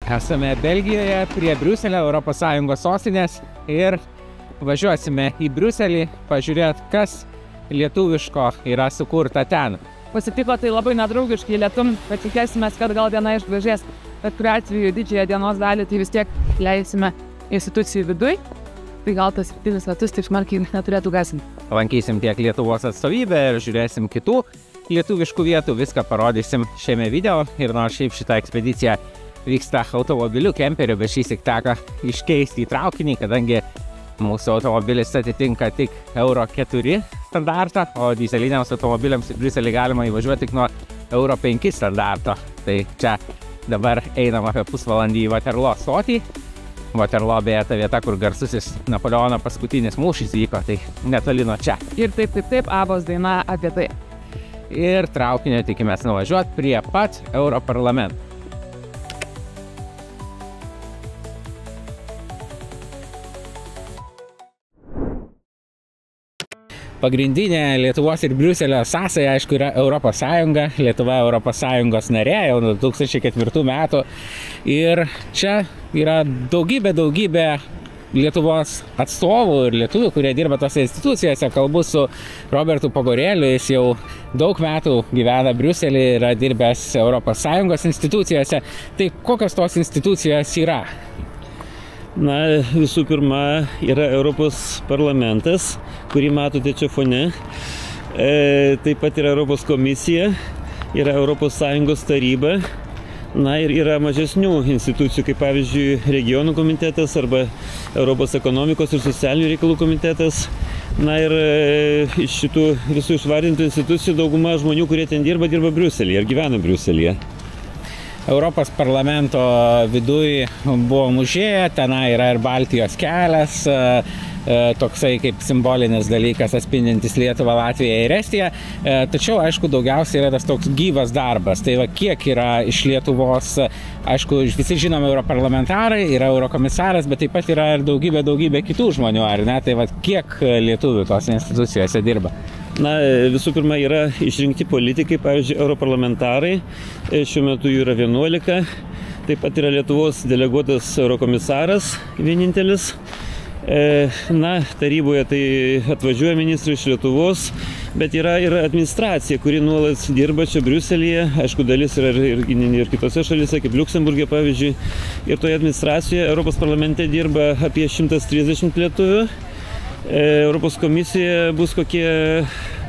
Esame Belgijoje prie Briuselio, ES sostinės ir važiuosime į Briuselį pažiūrėti, kas lietuviško yra sukurta ten. Pasitiko tai labai nedraugiškai lietum, bet tikėsime, kad gal diena išgražės. Bet kuriuo atveju didžiąją dienos dalį tai vis tiek leisime institucijų viduj. Tai gal tas 7 metus tik smarkiai neturėtų gąsdinti. Lankysim tiek Lietuvos atstovybę ir žiūrėsim kitų lietuviškų vietų. Viską parodysim šiame video. Ir nors šiaip šitą ekspediciją vyksta automobiliu, kemperiu, bet šįsyk teko iškeisti į traukinį, kadangi mūsų automobilis atitinka tik Euro 4 standartą, o dyzeliniams automobiliams į Briuselį galima įvažiuoti tik nuo Euro 5 standarto. Tai čia dabar einam apie pusvalandį į Waterloo stotį. Waterloo beje ta vieta, kur garsusis Napoleono paskutinis mūšis vyko, tai netoli nuo čia. Ir taip, Abos daina apie tai. Ir traukinio tikimės nuvažiuoti prie pat Europarlamento. Pagrindinė Lietuvos ir Briuselio sąsaja, aišku, yra Europos Sąjunga. Lietuva Europos Sąjungos narė jau nuo 2004 metų. Ir čia yra daugybė Lietuvos atstovų ir lietuvių, kurie dirba tose institucijose. Kalbu su Robertu Pogorėliu, jis jau daug metų gyvena Briuselį, yra dirbęs Europos Sąjungos institucijose. Tai kokios tos institucijos yra? Na, visų pirma, yra Europos parlamentas, kurį matote čia fone. Taip pat yra Europos komisija, yra Europos Sąjungos taryba. Na ir yra mažesnių institucijų, kaip pavyzdžiui regionų komitetas arba Europos ekonomikos ir socialinių reikalų komitetas. Na ir iš šitų visų išvardintų institucijų dauguma žmonių, kurie ten dirba Briuselyje ir gyvena Briuselyje. Europos parlamento viduj buvom užėję, tenai yra ir Baltijos kelias, toksai kaip simbolinis dalykas atspindintis Lietuvą, Latviją ir Estiją. Tačiau, aišku, daugiausiai yra tas toks gyvas darbas. Tai va, kiek yra iš Lietuvos, aišku, visi žinome europarlamentarai, yra eurokomisaras, bet taip pat yra ir daugybė kitų žmonių, ar ne? Tai va, kiek lietuvių tos institucijose dirba? Na, visų pirma, yra išrinkti politikai, pavyzdžiui, europarlamentarai, šiuo metu jų yra 11, taip pat yra Lietuvos deleguotas eurokomisaras vienintelis. Na, taryboje tai atvažiuoja ministrai iš Lietuvos, bet yra ir administracija, kuri nuolat dirba čia Briuselyje, aišku, dalis yra ir kitose šalyse, kaip Liuksemburgė, pavyzdžiui, ir toje administracijoje Europos parlamente dirba apie 130 lietuvių. Europos komisija bus kokie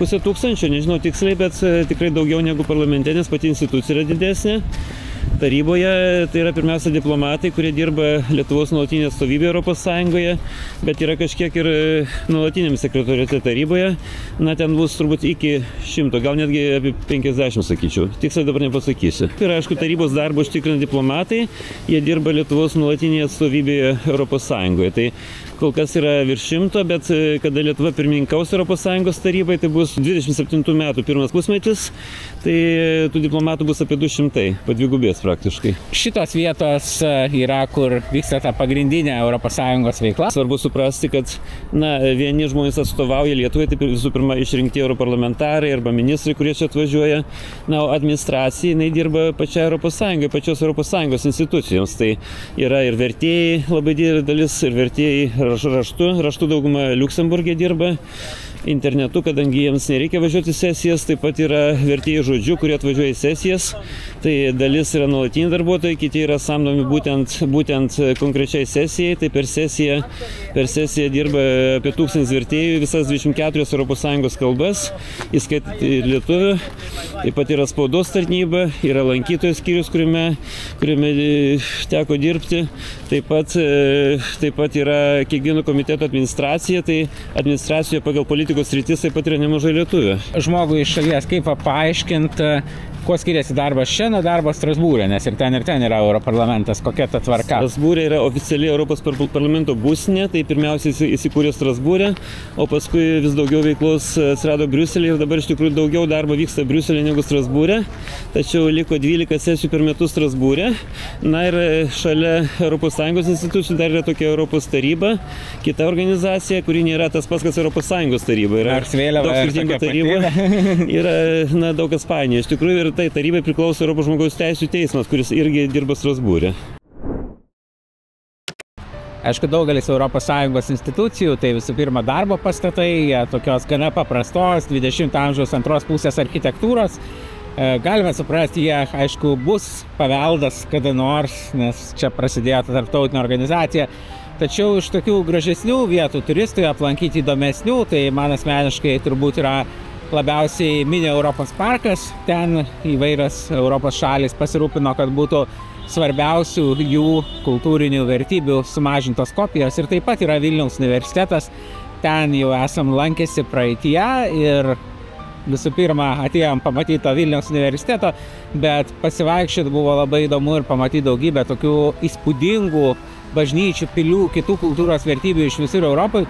500, nežinau tiksliai, bet tikrai daugiau negu parlamente, nes pati institucija yra didesnė. Taryboje tai yra pirmiausia diplomatai, kurie dirba Lietuvos nuolatinėje atstovybėje Europos Sąjungoje, bet yra kažkiek ir nuolatiniam sekretoriate taryboje. Na, ten bus turbūt iki 100, gal netgi apie 50, sakyčiau. Tiksliai dabar nepasakysiu. Ir aišku, tarybos darbą užtikrina diplomatai, jie dirba Lietuvos nuolatinėje atstovybėje Europos Sąjungoje. Tai kol kas yra virš 100, bet kada Lietuva pirmininkaus Europos Sąjungos tarybai, tai bus 27 metų pirmas pusmetis, tai tų diplomatų bus apie 200, padvigubės praktiškai. Šitos vietos yra, kur vyksta ta pagrindinė Europos Sąjungos veikla. Svarbu suprasti, kad vieni žmonės atstovauja Lietuvai, taip visų pirma išrinkti europarlamentarai arba ministrai, kurie čia atvažiuoja. Na, o administracija, jinai dirba pačiai Europos Sąjungai, pačios Europos Sąjungos institucijoms. Tai yra ir vertėjai, labai didelė dalis, ir vertėjai raštu dauguma Liuksemburgė dirba, internetu, kadangi jiems nereikia važiuoti į sesijas, taip pat yra vertėjai žodžiu, kurie atvažiuoja į sesijas, tai dalis yra nuolatiniai darbuotojai, kiti yra samdomi būtent konkrečiai sesijai, tai per sesiją dirba apie 1000 vertėjų, visas 24 Europos Sąjungos kalbas, įskaitant ir lietuvių, taip pat yra spaudos tarnyba, yra lankytojų skyrius, kuriame teko dirbti, taip pat yra kiekvieno komiteto administracija, tai administracijoje pagal politikos sritis taip pat yra nemažai lietuvių. Žmogui iš šalies kaip paaiškinti, kuo skiriasi darbas čia nuo darbo Strasbūre, nes ir ten yra Europarlamentas, kokia ta tvarka? Strasbūrė yra oficialiai Europos parlamento būstinė, tai pirmiausiai įsikūrė Strasbūrė, o paskui vis daugiau veiklos atsirado Briuselėje ir dabar iš tikrųjų daugiau darbo vyksta Briuselėje negu Strasbūrė, tačiau liko 12 sesijų per metus Strasbūrė. Na ir šalia Europos Sąjungos institucijų dar yra tokia Europos taryba, kita organizacija, kuri nėra tas pats, kas Europos Sąjungos taryba. Yra daug skirtingų tarybų, yra daug kas painioja. Iš tikrųjų ir tai tarybai priklauso Europos žmogaus teisių teismas, kuris irgi dirba Strasbūre. Aišku, daugelis ES institucijų, tai visų pirma darbo pastatai, tokios gana paprastos 20 amžiaus antros pusės architektūros. Galime suprasti, jie, aišku, bus paveldas kada nors, nes čia prasidėjo tarptautinė organizacija. Tačiau iš tokių gražesnių vietų turistui aplankyti įdomesnių, tai man asmeniškai turbūt yra labiausiai Mini Europos parkas. Ten įvairios Europos šalys pasirūpino, kad būtų svarbiausių jų kultūrinių vertybių sumažintos kopijos. Ir taip pat yra Vilniaus universitetas. Ten jau esam lankėsi praeityje ir visų pirma atėjom pamatyti Vilniaus universiteto, bet pasivaikščioti buvo labai įdomu ir pamatyti daugybę tokių įspūdingų bažnyčių, pilių, kitų kultūros vertybių iš visur Europoje.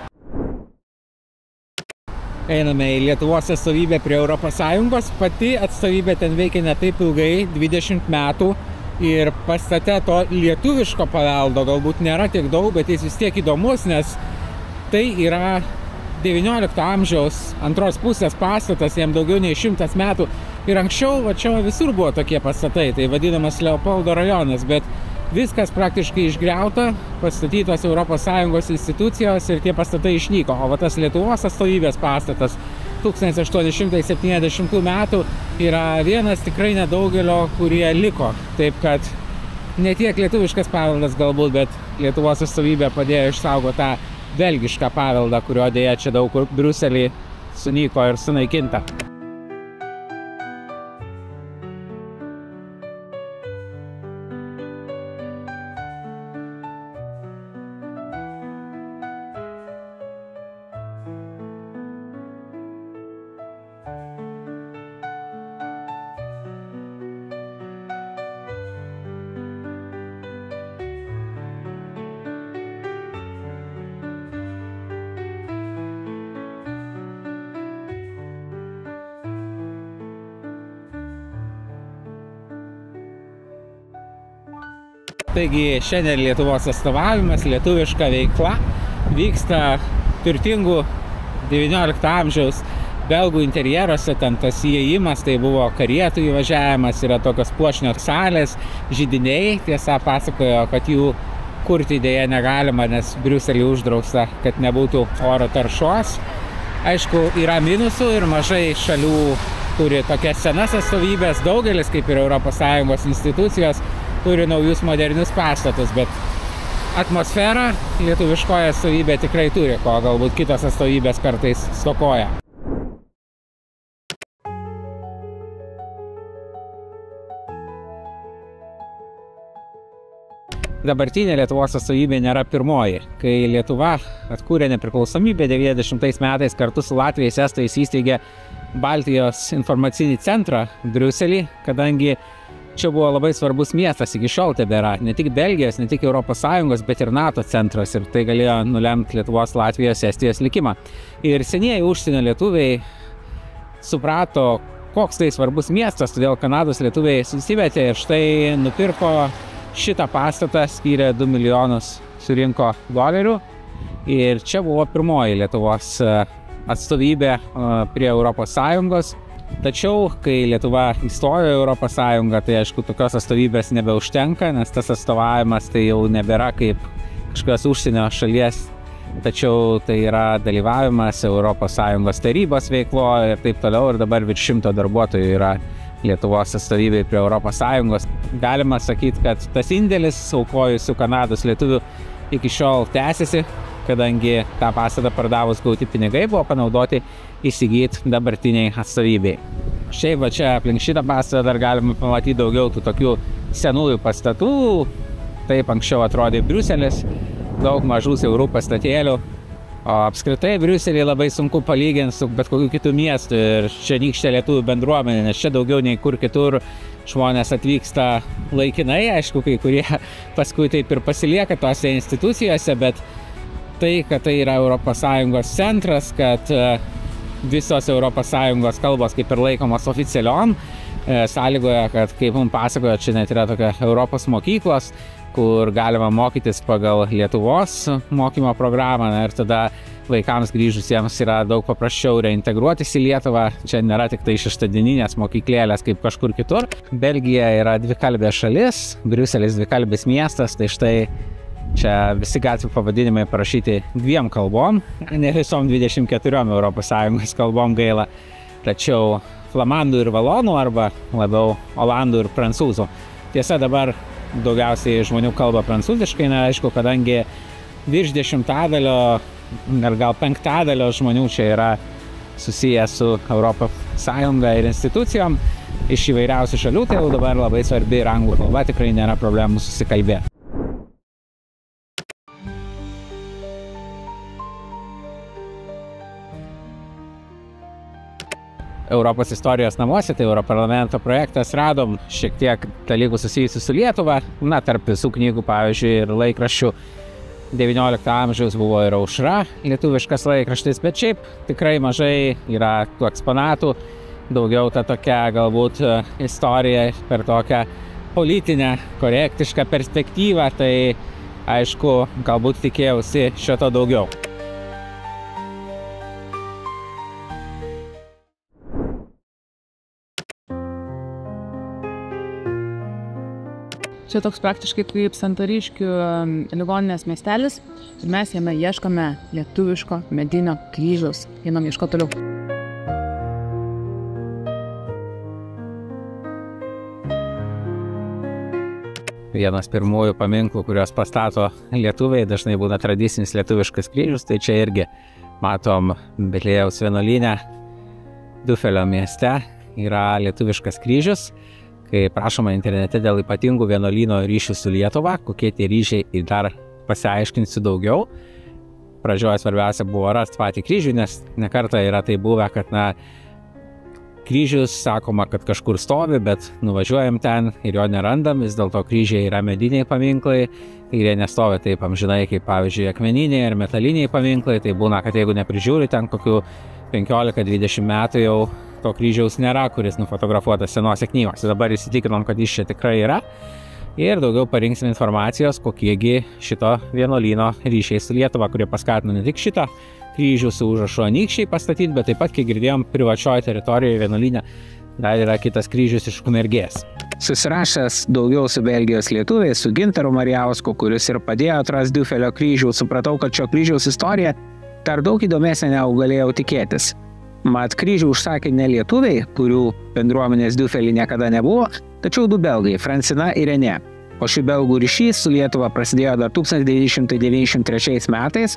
Einame į Lietuvos atstovybę prie ES. Pati atstovybė ten veikia ne taip ilgai, 20 metų. Ir pastate to lietuviško paveldo galbūt nėra tiek daug, bet jis vis tiek įdomus, nes tai yra 19 amžiaus antros pusės pastatas, jam daugiau nei 100 metų. Ir anksčiau va čia visur buvo tokie pastatai, tai vadinamas Leopoldo rajonas, bet viskas praktiškai išgriauta, pastatytos ES institucijos ir tie pastatai išnyko. O va tas Lietuvos atstovybės pastatas 1870 metų yra vienas tikrai nedaugelio, kurie liko. Taip kad ne tiek lietuviškas paveldas galbūt, bet Lietuvos atstovybė padėjo išsaugoti tą belgišką paveldą, kurio dėja čia daug kur Briusely sunyko ir sunaikinta. Taigi šiandien Lietuvos atstovavimas, lietuviška veikla vyksta turtingų 19 amžiaus belgų interjeruose. Ten tas įėjimas, tai buvo karietų įvažiavimas, yra tokios puošnios salės, židiniai. Tiesa, pasakojo, kad jų kurti dėja negalima, nes Briusely uždrausta, kad nebūtų oro taršos. Aišku, yra minusų ir mažai šalių turi tokias senas atstovybės. Daugelis, kaip ir ES institucijos, turi naujus modernius pastatus, bet atmosferą lietuviškoje atstovybė tikrai turi, ko galbūt kitos atstovybės kartais stokoja. Dabartinė Lietuvos atstovybė nėra pirmoji. Kai Lietuva atkūrė nepriklausomybę 90 metais, kartu su Latvijais, Estais įsteigė Baltijos informacinį centrą Briusely, kadangi čia buvo labai svarbus miestas, iki šiol tebėra ne tik Belgijos, ne tik ES, bet ir NATO centras, ir tai galėjo nulemti Lietuvos, Latvijos, Estijos likimą. Ir senieji užsienio lietuviai suprato, koks tai svarbus miestas, todėl Kanados lietuviai susivietė ir štai nupirko šitą pastatą, skyrė 2 milijonus, surinko dolerių. Ir čia buvo pirmoji Lietuvos atstovybė prie ES. Tačiau, kai Lietuva įstojo į ES, tai aišku, tokios atstovybės nebeužtenka, nes tas atstovavimas tai jau nebėra kaip kažkokios užsienio šalies, tačiau tai yra dalyvavimas ES tarybos veikloje ir taip toliau, ir dabar virš 100 darbuotojų yra Lietuvos atstovybėje prie ES. Galima sakyti, kad tas indėlis aukojusių Kanados lietuvių iki šiol tęsiasi, kadangi tą pastatą pardavus gauti pinigai buvo panaudoti įsigyti dabartiniai atstovybei. Šiaip va čia aplink šitą pastatą dar galima pamatyti daugiau tų tokių senųjų pastatų. Taip anksčiau atrodė Briuselis, daug mažų siaurų pastatėlių. O apskritai Briuselį labai sunku palyginti su bet kokiu kitų miestų ir čia nykštė lietuvių bendruomenė, nes čia daugiau nei kur kitur žmonės atvyksta laikinai, aišku, kai kurie paskui taip ir pasilieka tose institucijose, bet tai, kad tai yra ES centras, kad visos ES kalbos kaip ir laikomos oficialiom, sąlygoja, kad, kaip mums pasakojo, čia net yra tokia Europos mokyklos, kur galima mokytis pagal Lietuvos mokymo programą, ir tada vaikams grįžusiems yra daug paprasčiau reintegruotis į Lietuvą. Čia nėra tik tai šeštadieninės mokyklėlės kaip kažkur kitur. Belgija yra dvikalbė šalis, Briuselis dvikalbis miestas, tai štai Čia visi gatvių pavadinimai parašyti 2 kalbom, ne visom 24 ES kalbom gaila, tačiau flamandų ir valonų arba labiau olandų ir prancūzų. Tiesa, dabar daugiausiai žmonių kalba prancūziškai, aišku, kadangi virš 10% ar gal 5% žmonių čia yra susiję su Europos Sąjunga ir institucijom iš įvairiausių šalių, tai jau dabar labai svarbi ir anglų kalba, tikrai nėra problemų susikalbėti. Europos istorijos namuose, tai Europarlamento projektas, radom šiek tiek dalykų susijusių su Lietuva, tarp visų knygų, pavyzdžiui, ir laikraščių 19 amžiaus buvo ir Aušra, lietuviškas laikraštis, bet šiaip tikrai mažai yra tų eksponatų, daugiau ta tokia galbūt istorija per tokią politinę, korektišką perspektyvą, tai aišku, galbūt tikėjausi šito daugiau. Čia toks praktiškai kaip Santariškių ligoninės miestelis ir mes jame ieškome lietuviško medinio kryžiaus. Einam ieškoti toliau. Vienas pirmųjų paminklų, kuriuos pastato lietuviai, dažnai būna tradicinis lietuviškas kryžius, tai čia irgi matom Betliejaus vienuolyne Dufelio mieste yra lietuviškas kryžius. Kai prašoma internete dėl ypatingų vienuolyno ryšių su Lietuva, kokie tie ryšiai ir dar pasiaiškinsiu daugiau. Pradžioje svarbiausia buvo rasti patį kryžių, nes nekartą yra tai buvę, kad kryžius sakoma, kad kažkur stovi, bet nuvažiuojam ten ir jo nerandam, vis dėlto kryžiai yra mediniai paminklai ir jie nestovi taip amžinai, kaip pavyzdžiui akmeniniai ir metaliniai paminklai, tai būna, kad jeigu neprižiūri ten kokių 15-20 metų jau to kryžiaus nėra, kuris nufotografuotas senose knygose. Dabar įsitikinom, kad jis čia tikrai yra ir daugiau parinksim informacijos, kokiegi šito vienuolyno ryšiai su Lietuva, kurie paskatino ne tik šitą kryžių su užrašu Anykščiai pastatyti, bet taip pat, kai girdėjom, privačioje teritorijoje vienuolyne dar yra kitas kryžius iš Ukmergės. Susirašęs daugiau su Belgijos lietuviais, su Gintaru Marijausku, kuris ir padėjo atrasti Dufelio kryžių, supratau, kad šio kryžiaus istorija dar daug įdomesnė negu galėjau tikėtis. Mat kryžių užsakė ne lietuviai, kurių bendruomenės Dufelį niekada nebuvo, tačiau 2 belgai, Francina ir Renė. O šių belgų ryšys su Lietuva prasidėjo dar 1993 metais,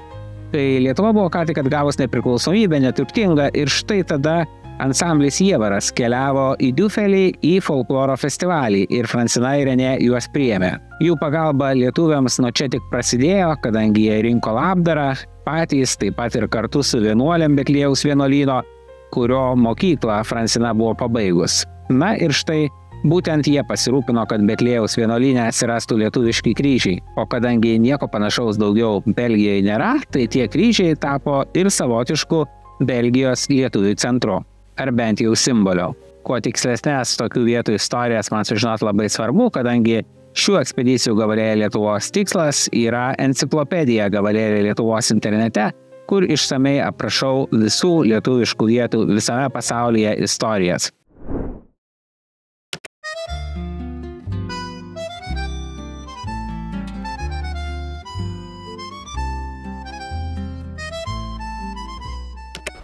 kai Lietuva buvo ką tik atgavus nepriklausomybę, neturtinga, ir štai tada ansamblis Jievaras keliavo į Dufelį į folkloro festivalį ir Francina ir Renė juos priėmė. Jų pagalba lietuviams nuo čia tik prasidėjo, kadangi jie rinko labdarą patys, taip pat ir kartu su vienuolėm Betliejaus vienuolyno, kurio mokyklą Francina buvo pabaigus. Na ir štai būtent jie pasirūpino, kad Betliejaus vienuolyne atsirastų lietuviški kryžiai. O kadangi nieko panašaus daugiau Belgijoje nėra, tai tie kryžiai tapo ir savotišku Belgijos lietuvių centru. Ar bent jau simbolio. Kuo tikslesnės tokių vietų istorijas man sužinot labai svarbu, kadangi šių ekspedicijų gabalėlė Lietuvos tikslas yra enciklopedija gabalėlė Lietuvos internete, kur išsamei aprašau visų lietuviškų vietų visame pasaulyje istorijas.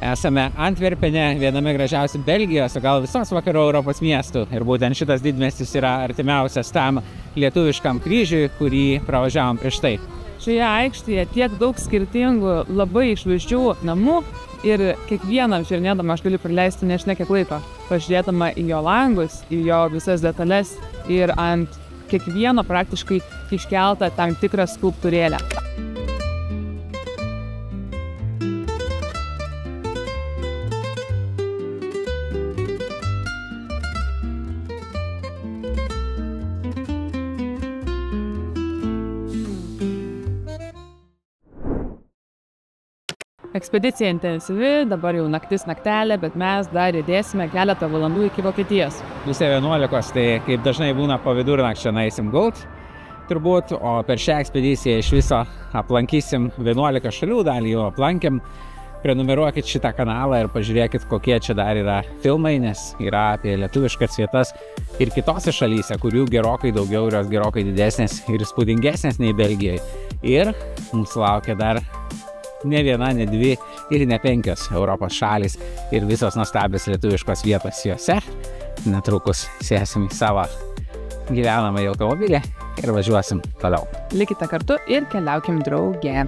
Esame Antverpene, viename gražiausių Belgijos, o gal visos vakarų Europos miestų. Ir būtent šitas didmiestis yra artimiausias tam lietuviškam kryžiui, kurį pravažiavom prieš tai. Šioje aikštėje tiek daug skirtingų, labai išvaizdžių namų ir kiekvieną apžiūrinėdama aš galiu praleisti nežinia kiek laiko, pažiūrėdama į jo langus, į jo visas detalės ir ant kiekvieno praktiškai iškeltą tam tikrą skulptūrėlę. Ekspedicija intensyvi, dabar jau naktis naktelė, bet mes dar įdėsime keletą valandų iki Vokietijos. Pusė 11, tai kaip dažnai būna po vidurnakčio nueisim gult, turbūt, o per šią ekspediciją iš viso aplankysim 11 šalių, dalį jau aplankėm. Prenumeruokit šitą kanalą ir pažiūrėkit, kokie čia dar yra filmai, nes yra apie lietuviškas vietas ir kitose šalyse, kurių gerokai daugiau ir jos gerokai didesnės ir įspūdingesnės nei Belgijoje. Ir mūsų laukia dar ne viena, ne dvi ir ne 5 Europos šalys ir visos nuostabios lietuviškos vietos juose. Netrukus sėsim į savo gyvenamąjį automobilį ir važiuosim toliau. Likite kartu ir keliaukim drauge.